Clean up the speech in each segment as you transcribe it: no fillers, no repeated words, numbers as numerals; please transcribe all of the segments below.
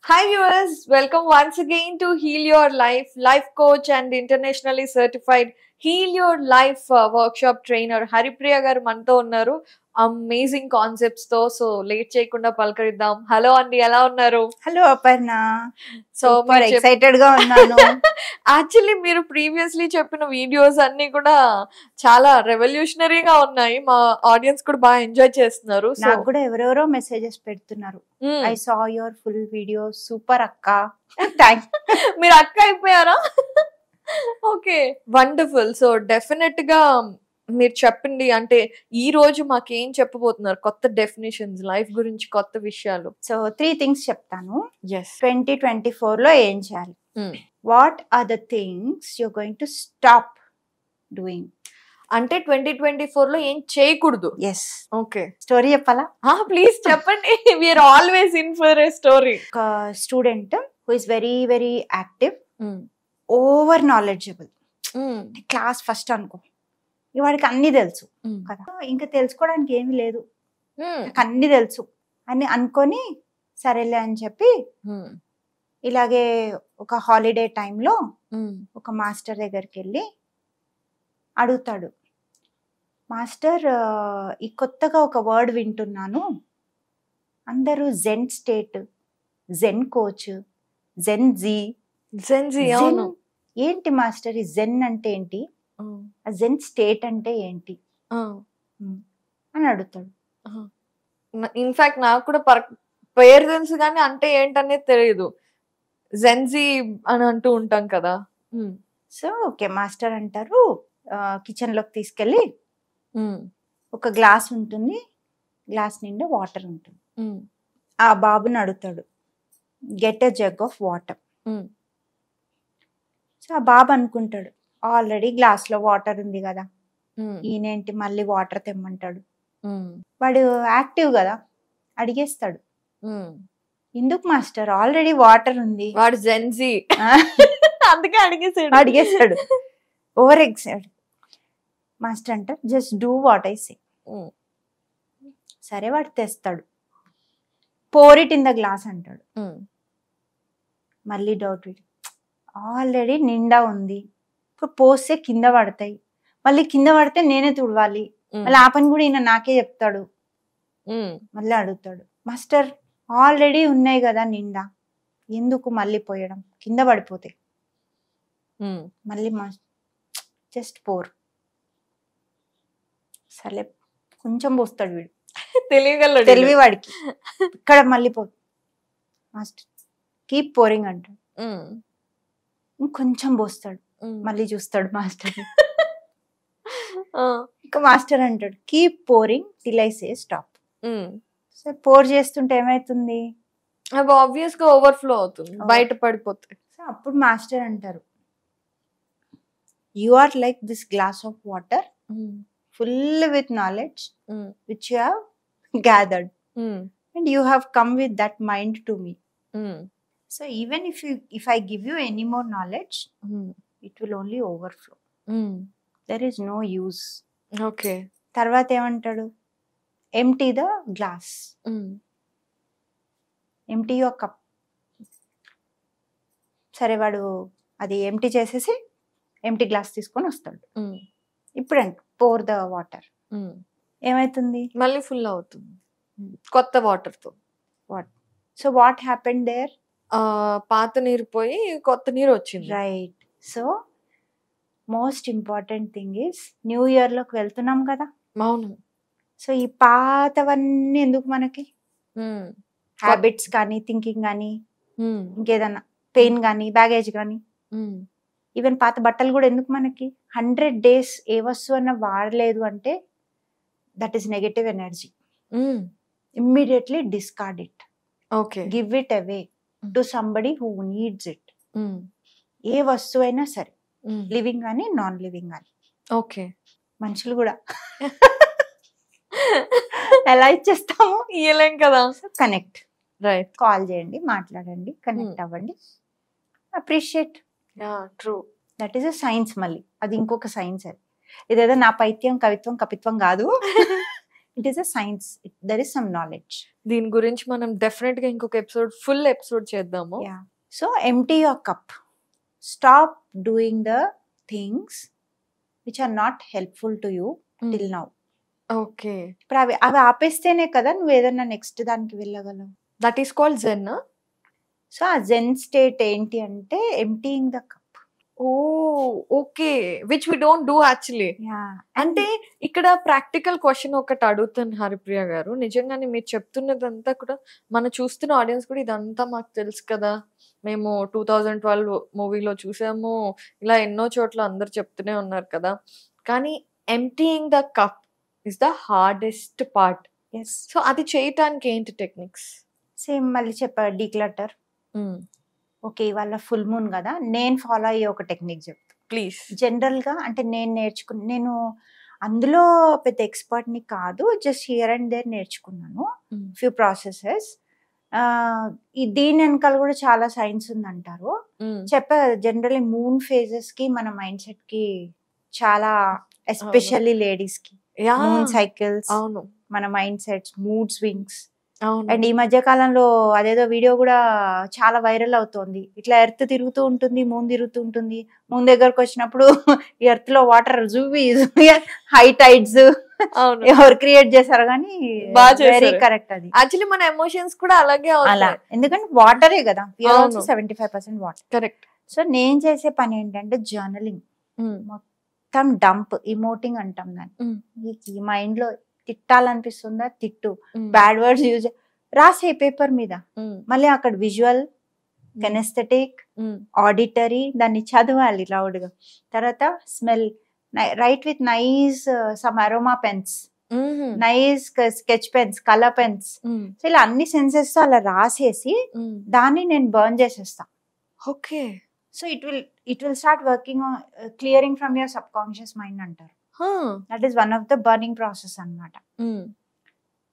Hi viewers, welcome once again to Heal Your Life, life coach and internationally certified Heal Your Life workshop trainer Haripriya garu మనతో ఉన్నారు amazing concepts తో. So late చేయకుండా పలకరిద్దాం. Hello అండి, ఎలా ఉన్నారు? Hello Aparna. So excited గా ఉన్నాను. Actually మీరు ప్రీవియస్లీ చెప్పిన వీడియోస్ అన్ని కూడా చాలా రెవల్యూషనరీగా ఉన్నాయి. మా ఆడియన్స్ కూడా బాగా ఎంజాయ్ చేస్తున్నారు. నాకు కూడా ఎవరెవరో మెసేజెస్ పెడుతున్నారు. I saw your full video, super అక్క. థ్యాంక్స్. మీరు అక్క అయిపోయారా? Okay, wonderful. సో డెఫినెట్ గా మీరు చెప్పండి, అంటే ఈ రోజు మాకేం చెప్పబోతున్నారు? కొత్త డెఫినేషన్స్, లైఫ్ గురించి కొత్త విషయాలు. సో 3 థింగ్స్ చెప్తాను. 2024 లో ఏం చేయాలి? What are the things you're going to stop doing? అంటే 2024 లో ఏం చేయకూడదు. ఎస్. ఓకే, స్టోరీ చెప్పాలా? ప్లీజ్ చెప్పండి. We're always in for a story. ఒక student who is very very active, over knowledgeable, class first అనుకో, వాడికి అన్ని తెలుసు కదా, ఇంకా తెలుసుకోవడానికి ఏమీ లేదు, నాకు అన్ని తెలుసు అని అనుకొని సరేలే అని చెప్పి ఇలాగే ఒక హాలిడే టైంలో ఒక మాస్టర్ దగ్గరికి వెళ్ళి అడుగుతాడు, మాస్టర్ ఈ కొత్తగా ఒక వర్డ్ వింటున్నాను, అందరూ జెన్ స్టేట్, జెన్ కోచ్, జెన్ జీ, ఏంటి మాస్టర్ ఈ జెన్ అంటే ఏంటి, ఆ జెన్ స్టేట్ అంటే ఏంటి అని అడుగుతాడు. ఇన్ఫాక్ట్ నాకు కూడా పేరు తెలుసు కానీ అంటే ఏంటనేది తెలియదు. జెన్జీ అని అంటూ ఉంటాం కదా. సో ఓకే, మాస్టర్ అంటారు, కిచెన్ లోకి తీసుకెళ్ళి ఒక గ్లాస్ ఉంటుంది, గ్లాస్ నిండా వాటర్ ఉంటుంది. ఆ బాబుని అడుగుతాడు, get a jug of water. So ఆ బాబు అనుకుంటాడు, ఆల్రెడీ గ్లాస్ లో వాటర్ ఉంది కదా, ఈయనేంటి మళ్ళీ వాటర్ తెమ్మంటాడు. వాడు యాక్టివ్ కదా, అడిగేస్తాడు, ఎందుకు మాస్టర్ ఆల్రెడీ వాటర్ ఉంది. వాడు జెన్జీ అందుకే అడిగేస్తాడు. Over excited. మాస్టర్ అంటారు, just do what I say. సరే వాడు తెస్తాడు, pour it in the glass అంటాడు. మళ్ళీ డౌట్, ఆల్రెడీ నిండా ఉంది, ఇప్పుడు పోస్తే కింద పడతాయి, మళ్ళీ కింద పడితే నేనే తుడవాలి, మళ్ళీ ఆ పని కూడా ఈయన నాకే చెప్తాడు. మళ్ళీ అడుగుతాడు, మాస్టర్ ఆల్రెడీ ఉన్నాయి కదా నిండా, ఎందుకు మళ్ళీ పోయడం, కింద పడిపోతాయి. మళ్ళీ జస్ట్ పోర్. సరే కొంచెం పోస్తాడు వీడు, తెలివి వాడికి. ఇక్కడ మళ్ళీ మాస్టర్ కీప్ పోరింగ్ అంటాడు. ఇంకొంచెం పోస్తాడు, మళ్ళీ చూస్తాడు మాస్టర్. ఇంకా మాస్టర్ అంటాడు, keep pouring till I say stop. So pour చేస్తుంటే ఏమైతుంది, అవి ఆబ్వియస్ గా ఓవర్ఫ్లో అవుతుంది, బయట పడిపోతాయి. సో అప్పుడు మాస్టర్ అంటారు, you are like this glass of water full with knowledge which you have gathered and you have come with that mind to me. So even if I give you any more knowledge, it will only overflow. There is no use. Okay. తర్వాత ఏమంటాడు, empty the glass. empty your cup. సరే వాడు అది empty చేసేసి empty glass తీసుకొని వస్తాడు. ఇప్పుడు pour the water. ఏమైతుంది, మళ్ళీ ఫుల్ అవుతుంది కొత్త వాటర్ తో. సో వాట్ హ్యాపెండ్ దేర్, పాత నీరు పోయి కొత్త నీరు వచ్చింది. Right. So most important thing is new year లోకి వెళ్తున్నాం కదా. అవును. సో ఈ పాతవన్నీ ఎందుకు మనకి, హ్యాబిట్స్ కానీ, థింకింగ్ కానీ, ఇంకేదన్నా పెయిన్ కానీ, బ్యాగేజ్ కానీ, ఈవెన్ పాత బట్టలు కూడా ఎందుకు మనకి. 100 days ఏ వస్తువు అన్న వాడలేదు అంటే that is negative energy. Immediately discard it. Okay, give it away to somebody who needs it. ఏ వస్తువు అయినా సరే, లివింగ్ కానీ నాన్ లివింగ్ కానీ. ఓకే, మనుషులు కూడా ఎలా ఇచ్చేస్తాము, ఇయ్యలేం కదా. కనెక్ట్, రైట్, కాల్ చేయండి, మాట్లాడండి, కనెక్ట్ అవ్వండి, appreciate. True, that is a science. మళ్ళీ అది ఇంకొక సైన్స్. అది ఇదేదో నా పైత్యం కవిత్వం కపిత్వం కాదు. It is a science, there is some knowledge. దీని గురించి మనం డెఫినెట్ గా ఇంకొక ఎపిసోడ్, ఫుల్ ఎపిసోడ్ చేద్దాము. So empty your cup, stop doing the things which are not helpful to you till now. Okay, ఇప్పుడు అవి ఆపేస్తేనే కదా నువ్వు ఏదన్నా నెక్స్ట్ దానికి వెళ్ళగలవు. That is called Zen. So ఆ జెన్ స్టేట్ ఏంటి అంటే emptying the cup. Okay, which we don't do actually. అంటే ఇక్కడ ప్రాక్టికల్ క్వశ్చన్ ఒకటి అడుగుతాను హరిప్రియ గారు. నిజంగానే మీరు చెప్తున్నదంతా కూడా మన చూస్తున్న ఆడియన్స్ కూడా ఇదంతా మాకు తెలుసు కదా, మేము 2012 మూవీలో చూసాము, ఇలా ఎన్నో చోట్ల అందరు చెప్తూనే ఉన్నారు కదా, కానీ emptying the cup is the hardest part. So అది చేయటానికి ఏంటి టెక్నిక్స్? సేమ్ మళ్ళీ డీక్లటర్. ఓకే, ఇవాళ ఫుల్ మూన్ కదా, నేను ఫాలో అయ్యే ఒక టెక్నిక్ చెప్తా ప్లీజ్. జనరల్ గా అంటే నేను అందులో పెద్ద ఎక్స్పర్ట్ని కాదు, జస్ట్ హియర్ అండ్ దేర్ నేర్చుకున్నాను ఫ్యూ ప్రాసెసెస్. దీని వెనకాల కూడా చాలా సైన్స్ ఉందంటారు. చెప్పా కదా, జనరల్లీ మూన్ ఫేజెస్ కి మన మైండ్ సెట్ కి చాలా, ఎస్పెషల్లీ లేడీస్ కి మూన్ సైకిల్స్, మన mind sets, mood swings. And ఈ మధ్య కాలంలో అదేదో వీడియో కూడా చాలా వైరల్ అవుతోంది. ఇట్లా ఎర్త్ తిరుగుతూ ఉంటుంది, మూన్ తిరుగుతూ ఉంటుంది, మూన్ దగ్గరకు వచ్చినప్పుడు ఈ ఎర్త్ లో వాటర్ జూవి హై టైడ్స్ ఎవరు క్రియేట్ చేశారు కానీ వెరీ కరెక్ట్. అది యాక్చువల్లీ మన ఎమోషన్స్ కూడా అలాగే అలా, ఎందుకంటే వాటరే కదా, 75% వాటర్. కరెక్ట్. సో నేను చేసే పని ఏంటంటే జర్నలింగ్, మొత్తం డంప్, ఇమోటింగ్ అంటాం దాన్ని. ఈ మైండ్ లో తిట్టాలనిపిస్తుందా తిట్టు, బ్యాడ్ వర్డ్స్ యూజ్ రాసే పేపర్ మీద, మళ్ళీ అక్కడ విజువల్, కెనెస్థెటిక్, ఆడిటరీ, దాన్ని చదవాలి లౌడ్ గా. తర్వాత smell, right with nice some aroma pens, nice sketch pens, colour pens. So ఇలా అన్ని సెన్సెస్ తో అలా రాసేసి దాన్ని నేను బర్న్ చేసేస్తా. Okay, so it will start working, clearing from your subconscious mind అంటారు. That is one of the burning process అన్నమాట.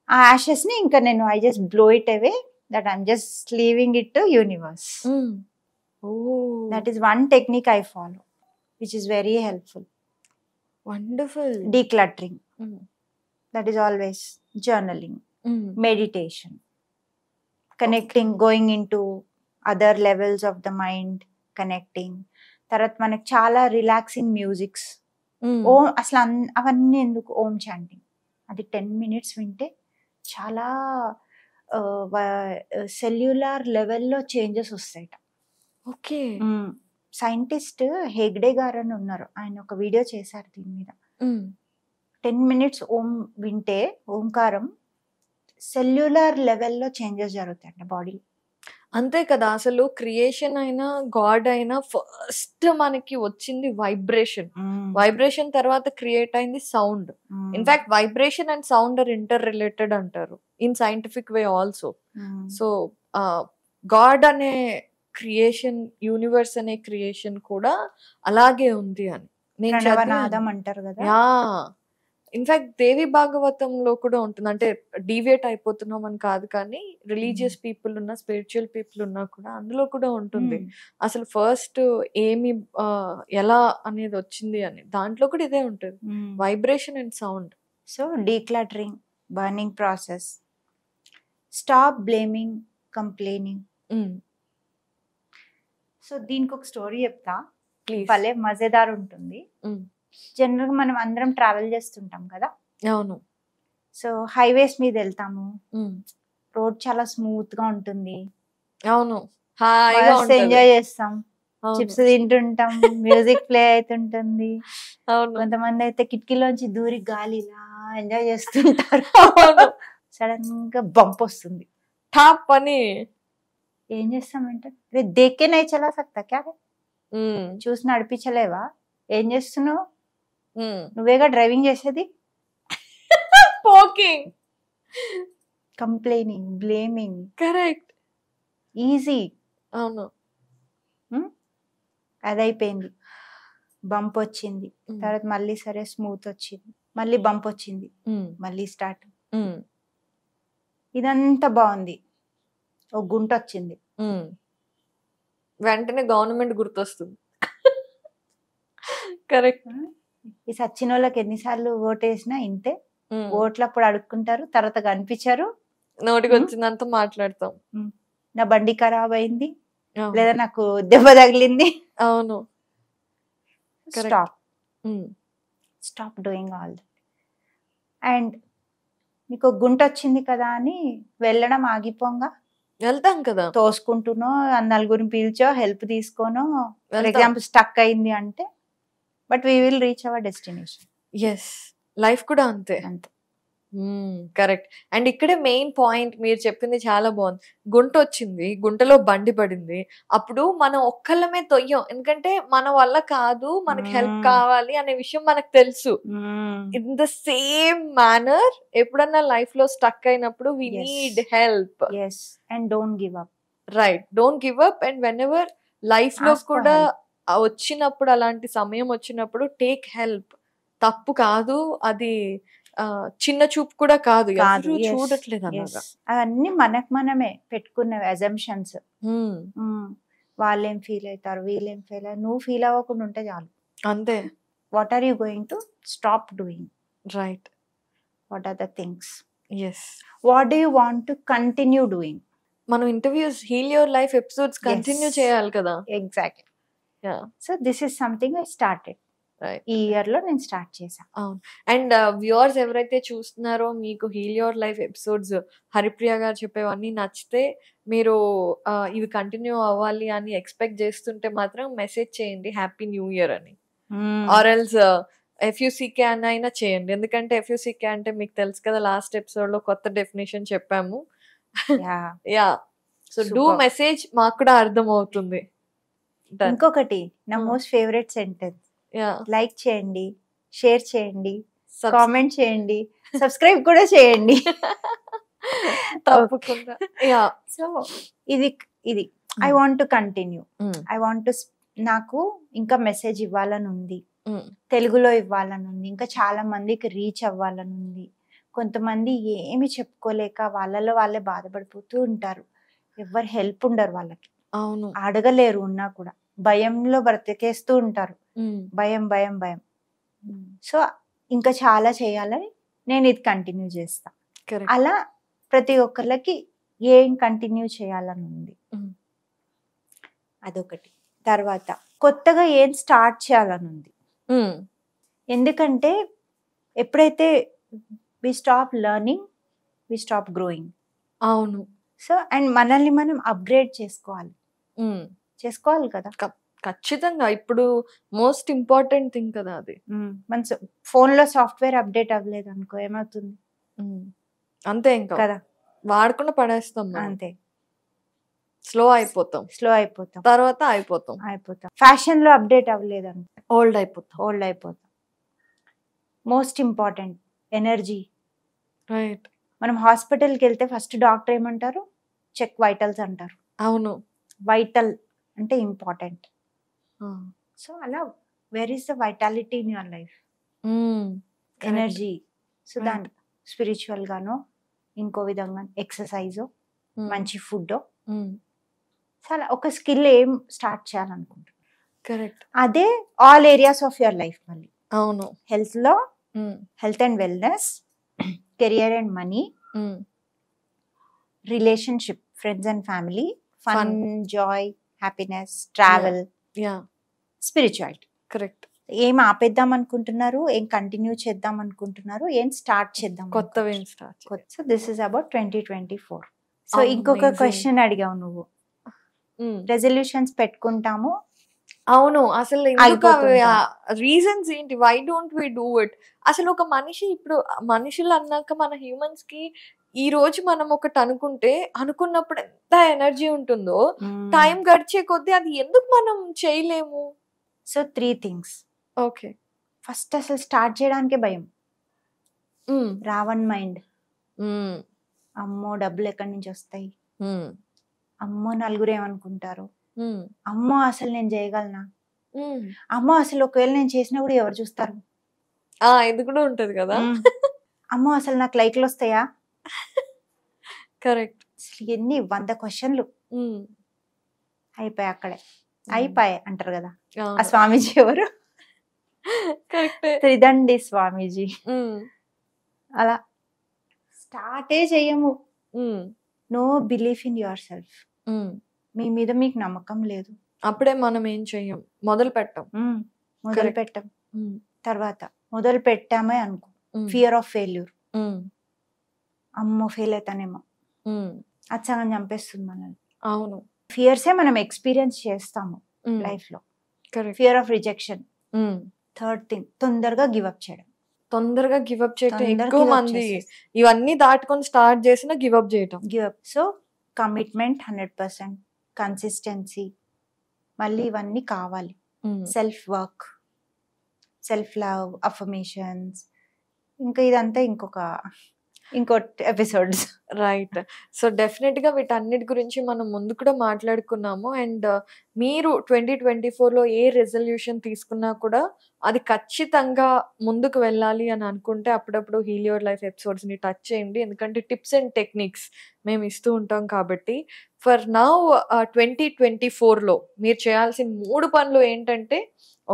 ఆ యాషెస్ ని ఇంకా నేను I just blow it away, that I'm just leaving it to universe. That is one technique I follow which is very helpful. Wonderful. Decluttering, that is always journaling, meditation, connecting, going in to other levels of the mind, connecting. తర్వాత మనకి చాలా relaxing musics, ఓం, అసలు అవన్నీ ఎందుకు, ఓం chanting, అది 10 minutes వింటే చాలా cellular లెవెల్లో చేంజెస్ వస్తాయట. ఓకే. సైంటిస్ట్ హెగ్డే గారు అని ఉన్నారు, ఆయన ఒక వీడియో చేశారు దీని మీద. 10 minutes ఓం వింటే, ఓంకారం, సెల్యులార్ లెవెల్లో చేంజెస్ జరుగుతాయంట బాడీలో. అంతే కదా, అసలు క్రియేషన్ అయినా గాడ్ అయినా ఫస్ట్ మనకి వచ్చింది వైబ్రేషన్. వైబ్రేషన్ తర్వాత క్రియేట్ అయింది sound. In fact vibration and sound are interrelated అంటారు in scientific way also. So God అనే క్రియేషన్, యూనివర్స్ అనే క్రియేషన్ కూడా అలాగే ఉంది అని నేను అంటారు కదా. ఇన్ఫాక్ట్ దేవి భాగవతంలో కూడా ఉంటుంది. అంటే డీవియేట్ అయిపోతున్నాం అని కాదు, కానీ రిలీజియస్ పీపుల్ ఉన్నా, స్పిరిచువల్ పీపుల్ ఉన్నా కూడా అందులో కూడా ఉంటుంది అసలు ఫస్ట్ ఏమి, ఎలా అనేది వచ్చింది అని. దాంట్లో కూడా ఇదే ఉంటుంది, vibration and sound. So decluttering, burning process, stop blaming, complaining. So దీనికి ఒక స్టోరీ చెప్తా, భలే మజేదార్ ఉంటుంది. జనరల్ గా మనం అందరం ట్రావెల్ చేస్తుంటాం కదా. అవును. సో హైవేస్ మీద వెళ్తాము, రోడ్ చాలా స్మూత్ గా ఉంటుంది. అవును, ఎంజాయ్ చేస్తాం, చిప్స్ తింటుంటాం, మ్యూజిక్ ప్లే అవుతుంటుంది. కొంతమంది అయితే కిటికీలోంచి దూరి గాలి ఇలా ఎంజాయ్ చేస్తుంటారు. సడన్ గా బంప్ వస్తుంది, టాప్ అని. ఏం చేస్తామంటే, దేకే నై చలా సక్తా క్యా, చూసి నడిపించలేవా, ఏం చేస్తున్నావు, నువ్వేగా డ్రైవింగ్ చేసేది. Poking, complaining, blaming. Correct, easy. అవును. అదైపోయింది, బంప్ వచ్చింది, తర్వాత మళ్ళీ సరే స్మూత్ వచ్చింది, మళ్ళీ బంప్ వచ్చింది, మళ్ళీ స్టార్ట్. ఇదంతా బాగుంది, ఒక గుంట వచ్చింది, వెంటనే గవర్నమెంట్ గుర్తొస్తుంది. కరెక్ట్. ఈ సచ్చినోళ్ళకి ఎన్నిసార్లు ఓటేసినా ఇంతే, ఓట్లప్పుడు అడుక్కుంటారు, తర్వాత కనిపించారు, నోటికి వచ్చిందంతా మాట్లాడతాం. నా బండి ఖరాబ్ అయింది అవును. లేదా నాకు దెబ్బ తగిలింది. అవును. Correct. Stop doing all that. And నీకు గుంట వచ్చింది కదా అని వెళ్ళడం ఆగిపోంగా, వెళ్తాం కదా. తోసుకుంటునో నలుగురిని పీల్చో హెల్ప్ తీసుకోనో, ఫర్ వెళ్తాం. ఎగ్జాంపుల్ స్టక్ అయింది అంటే, but we will reach our destination. Yes, life కూడా అంతే. అంతే. కరెక్ట్. అండ్ ఇక్కడే మెయిన్ పాయింట్ మీరు చెప్పింది చాలా బాగుంది. గుంట వచ్చింది, గుంటలో బండి పడింది, అప్పుడు మనం ఒక్కళ్ళమే తొయ్యం, ఎందుకంటే మన వల్ల కాదు, మనకి హెల్ప్ కావాలి అనే విషయం మనకు తెలుసు. ఇన్ ద సేమ్ మేనర్ ఎప్పుడన్నా లైఫ్ లో స్టక్ అయినప్పుడు we Yes. Need help. Yes, and don't give up. Right, don't give up. And whenever life లో Ask for కూడా help. వచ్చినప్పుడు, అలాంటి సమయం వచ్చినప్పుడు టేక్ హెల్ప్. తప్పు కాదు అది, చిన్న చూపు కూడా కాదు, కాదు. ఎవరు Yes. చూడట్లేదు Yes. అలాగా. అవన్నీ మనకు మనమే పెట్టుకున్నవి అజంప్షన్స్. వాళ్ళేం ఫీల్ అవుతారు, వీళ్ళేం ఫీల్ అయ్యారు, నువ్వు ఫీల్ అవ్వకుండా ఉంటే చాలు. అంతే. What are you going to stop doing? Right. What are the things? Yes. What do you want to continue doing? మనం interviews, heal your life episodes continue చేయాలి కదా. Exactly. Yeah. So this is something I started. Right. ఈ year లో నేను start చేశాను. అవును. And viewers ఎవరైతే చూస్తున్నారో, మీకు heal your life episodes Haripriya garu చెప్పేవన్నీ నచ్చితే, మీరు ఇవి కంటిన్యూ అవ్వాలి అని ఎక్స్పెక్ట్ చేస్తుంటే మాత్రం మెసేజ్ చేయండి హ్యాపీ న్యూ ఇయర్ అని, ఆర్ ఎల్స్ FUCK అని అయినా చేయండి. ఎందుకంటే FUCK అంటే మీకు తెలుసు కదా, లాస్ట్ ఎపిసోడ్ లో కొత్త డెఫినేషన్ చెప్పాము. యా, సో డూ మెసేజ్, మాకు కూడా అర్థం అవుతుంది. ఇంకొకటి నా మోస్ట్ ఫేవరెట్ సెంటెన్స్, లైక్ చేయండి, షేర్ చేయండి, కామెంట్ చేయండి, సబ్స్క్రైబ్ కూడా చేయండి. తప్పకుండా. సో ఇది I want to continue. I want to, నాకు ఇంకా మెసేజ్ ఇవ్వాలని ఉంది, తెలుగులో ఇవ్వాలని ఉంది, ఇంకా చాలా మందికి రీచ్ అవ్వాలని ఉంది. కొంతమంది ఏమి చెప్పుకోలేక వాళ్ళలో వాళ్ళే బాధపడిపోతూ ఉంటారు, ఎవరు హెల్ప్ ఉండరు వాళ్ళకి. అవును, అడగలేరు, ఉన్నా కూడా భయంలో బ్రతికేస్తూ ఉంటారు. భయం భయం భయం. సో ఇంకా చాలా చేయాలని నేను ఇది కంటిన్యూ చేస్తా. అలా ప్రతి ఒక్కరికి ఏం కంటిన్యూ చేయాలని ఉంది, అదొకటి. తర్వాత కొత్తగా ఏం స్టార్ట్ చేయాలని ఉంది. ఎందుకంటే ఎప్పుడైతే we stop learning, we stop growing. అవును. సో అండ్ మనల్ని మనం అప్గ్రేడ్ చేసుకోవాలి కదా. ఖచ్చితంగా, ఇప్పుడు మోస్ట్ ఇంపార్టెంట్ థింగ్ కదా అది. మన ఫోన్ లో సాఫ్ట్వేర్ అప్డేట్ అవ్వలేదు అనుకో, ఏమవుతుంది? అంతే, ఇంకా కదా, వాడకుండా పడేస్తాం. అంతే, స్లో అయిపోతాం, తర్వాత అయిపోతాం. ఫ్యాషన్ లో అప్డేట్ అవ్వలేదు అనుకో, ఓల్డ్ అయిపోతాం. Most important energy. రైట్. మనం హాస్పిటల్కి వెళ్తే ఫస్ట్ డాక్టర్ ఏమంటారు? చెక్ వైటల్స్ అంటారు. అవును, వైటల్ అంటే ఇంపార్టెంట్. సో అలా where is the vitality in your life? Energy. So దాని స్పిరిచువల్ గానో, ఇంకో విధంగా ఎక్సర్సైజో, మంచి ఫుడ్. సో అలా ఒక స్కిల్ ఏం స్టార్ట్ చేయాలనుకుంటున్నాను. కరెక్ట్. అదే all areas of your life. మళ్ళీ అవును, హెల్త్ లో health and wellness, career and money, relationship, friends and family, fun, Joy, happiness, travel, spirituality. Correct. ఏం ఆపేద్దాం అనుకుంటున్నారు, ఏం కంటిన్యూ చేద్దాం అనుకుంటున్నారు, ఏం స్టార్ట్ చేద్దాం, కొత్తవి ఏం start. So this is about 2024. So ఇంకొక క్వశ్చన్ అడిగావు నువ్వు, రెజల్యూషన్స్ పెట్టుకుంటాము. అవును, అసలు రీజన్స్ ఏంటి? Why don't we do it? అసలు ఒక మనిషి, ఇప్పుడు మనుషులు అన్నాక మన హ్యూమన్స్ కి ఈ రోజు మనం ఒకటి అనుకున్నప్పుడు ఎంత ఎనర్జీ ఉంటుందో, టైం గడిచే కొద్దీ అది ఎందుకు మనం చేయలేము? So 3 things. ఓకే. ఫస్ట్ అసలు స్టార్ట్ చేయడానికే భయం. రావణ్ మైండ్. అమ్మో డబ్బులు ఎక్కడి నుంచి వస్తాయి, అమ్మో నలుగురు ఏమనుకుంటారు, అమ్మో అసలు నేను చేయగలనా, అమ్మో అసలు ఒకవేళ నేను చేసినా కూడా ఎవరు చూస్తారు, ఇది కూడా ఉంటది కదా, అమ్మో అసలు నాకు లైక్లు వస్తాయా. కరెక్ట్. ఎన్ని 100 క్వశ్చన్లు అయిపోయాయి అక్కడే. అయిపోయాయి అంటారు కదా. ఆ స్వామీజీ ఎవరు? కరెక్ట్, త్రిదండి స్వామీజీ. అలా స్టార్టే చేయము. No belief in yourself. మీ మీద మీకు నమ్మకం లేదు, అప్పుడే మనం ఏం చెయ్యం, మొదలు పెట్టం. మొదలు పెట్టం. తర్వాత మొదలు పెట్టామే అనుకో, ఫియర్ ఆఫ్ ఫెయిల్యూర్, అమ్మో ఫెయిల్ అవుతానేమో, అది సగం చంపేస్తుంది మనల్ని. అవును, ఫియర్సే మనం ఎక్స్పీరియన్స్ చేస్తాము లైఫ్ లో. Fear of rejection. Third thing, తొందరగా గివప్ చేయడం. తొందరగా గివప్ చేయటం. ఎక్కువ మంది ఇవన్నీ దాటుకొని స్టార్ట్ చేసిన గివప్ చేయటం. గివప్. సో కమిట్మెంట్ 100%, కన్సిస్టెన్సీ, మళ్ళీ ఇవన్నీ కావాలి. Self work, self love, affirmations, ఇంకా ఇదంతా ఇంకో ఎపిసోడ్స్. రైట్. సో డెఫినెట్ గా వీటన్నిటి గురించి మనం ముందు కూడా మాట్లాడుకున్నాము. అండ్ మీరు 2024లో ఏ రెజల్యూషన్ తీసుకున్నా కూడా అది ఖచ్చితంగా ముందుకు వెళ్ళాలి అని అనుకుంటే అప్పుడప్పుడు హీల్ యువర్ లైఫ్ ఎపిసోడ్స్ ని టచ్ చేయండి. ఎందుకంటే టిప్స్ అండ్ టెక్నిక్స్ మేము ఇస్తూ ఉంటాం కాబట్టి. ఫర్ నౌ 2024లో మీరు చేయాల్సిన 3 పనులు ఏంటంటే,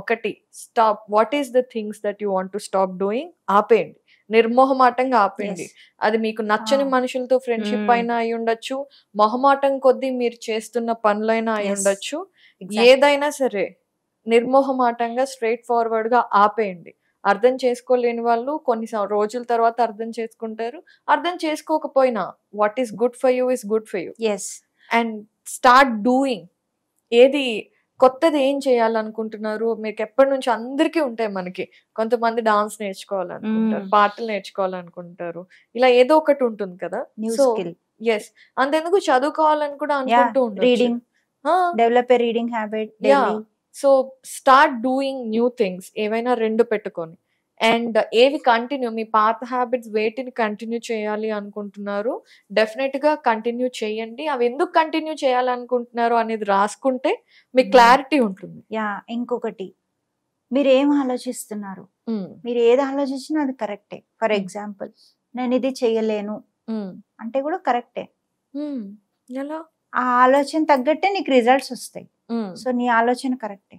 ఒకటి, stop. What is the things that you want to stop doing? ఆపేయండి, నిర్మోహమాటంగా ఆపేయండి. అది మీకు నచ్చని మనుషులతో ఫ్రెండ్షిప్ అయినా అయి ఉండొచ్చు, మొహమాటం కొద్దీ మీరు చేస్తున్న పనులైనా అయి ఉండొచ్చు. ఏదైనా సరే నిర్మోహమాటంగా స్ట్రైట్ ఫార్వర్డ్ గా ఆపేయండి. అర్థం చేసుకోలేని వాళ్ళు కొన్ని రోజుల తర్వాత అర్థం చేసుకుంటారు. అర్థం చేసుకోకపోయినా what is good for you is good for you. And start doing. ఏది కొత్తది ఏం చేయాలనుకుంటున్నారు? మీకు ఎప్పటి నుంచి అందరికీ ఉంటాయి. మనకి కొంతమంది డాన్స్ నేర్చుకోవాలనుకుంటారు, పాటలు నేర్చుకోవాలనుకుంటారు, ఇలా ఏదో ఒకటి ఉంటుంది కదా. సో ఎస్, అంతెందుకు చదువుకోవాలని కూడా అనుకుంటూ ఉంటారు. Reading, develop a reading habit. So start doing new things. ఏవైనా 2 పెట్టుకొని. అండ్ ఏవి కంటిన్యూ, మీ పాత హ్యాబిట్స్ వేటిని కంటిన్యూ చేయాలి అనుకుంటున్నారు డెఫినెట్ గా కంటిన్యూ చేయండి. అవి ఎందుకు కంటిన్యూ చేయాలనుకుంటున్నారు అనేది రాసుకుంటే మీకు క్లారిటీ ఉంటుంది. ఇంకొకటి, మీరు ఏం ఆలోచిస్తున్నారు, మీరు ఏది ఆలోచించినా అది కరెక్టే. ఫర్ ఎగ్జాంపుల్, నేను ఇది చెయ్యలేను అంటే కూడా కరెక్టే. ఎలా? ఆ ఆలోచన తగ్గట్టే నీకు రిజల్ట్స్ వస్తాయి. సో నీ ఆలోచన కరెక్టే.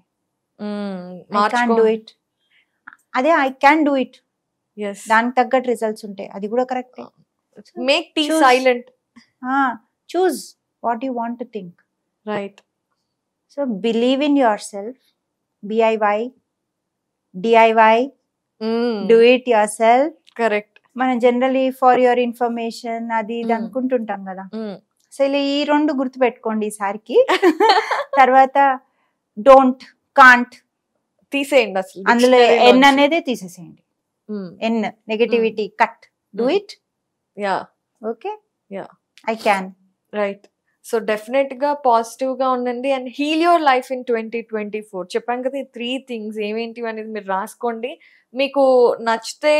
ఐ కాన్ డూ ఇట్, అదే ఐ క్యాన్ డూ ఇట్, దానికి తగ్గట్టు రిజల్ట్స్ ఉంటాయి, అది కూడా కరెక్టే. Make tea silent. Choose what you want to think. Right. So believe in yourself. BIY, DIY, do it yourself. Correct. మనం generally for your information అది ఇది అనుకుంటుంటాం కదా. సో ఇలా ఈ 2 గుర్తు పెట్టుకోండి ఈసారికి. తర్వాత డోంట్, కాంట్ తీసేయండి, అసలు అందులో ఎన్ అనేది తీసేసేయండి. N negativity cut. Do it. Okay, I can. Right. So definite గా పాజిటివ్ గా ఉండండి and heal your life in 2024. చెప్పాను కదా, ఈ 3 థింగ్స్ ఏమేంటివి అనేది మీరు రాసుకోండి. మీకు నచ్చితే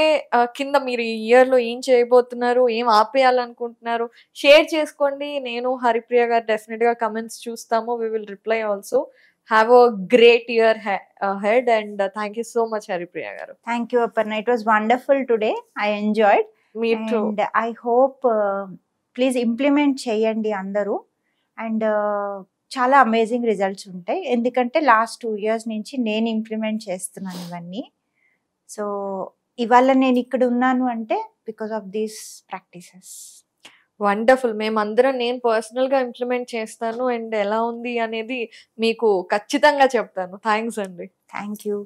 కింద మీరు ఈ ఇయర్ లో ఏం చేయబోతున్నారు, ఏం ఆపేయాలనుకుంటున్నారు షేర్ చేసుకోండి. నేను హరిప్రియ గారు డెఫినెట్ గా కమెంట్స్ చూస్తాము. We will reply also. Have a great year ahead and thank you so much, Haripriya garu. Thank you, Aparna. It was wonderful today. I enjoyed. Me too. And I hope please implement cheyandi andaru and చాలా amazing results ఉంటాయి. ఎందుకంటే last 2 years నుంచి నేను implement చేస్తున్నాను ఇవన్నీ. So ఇవాళ నేను ఇక్కడ ఉన్నాను అంటే because of these practices. Wonderful. మేమందరం, నేను పర్సనల్ గా ఇంప్లిమెంట్ చేస్తాను అండ్ ఎలా ఉంది అనేది మీకు ఖచ్చితంగా చెప్తాను. థ్యాంక్స్ అండి. Thank you.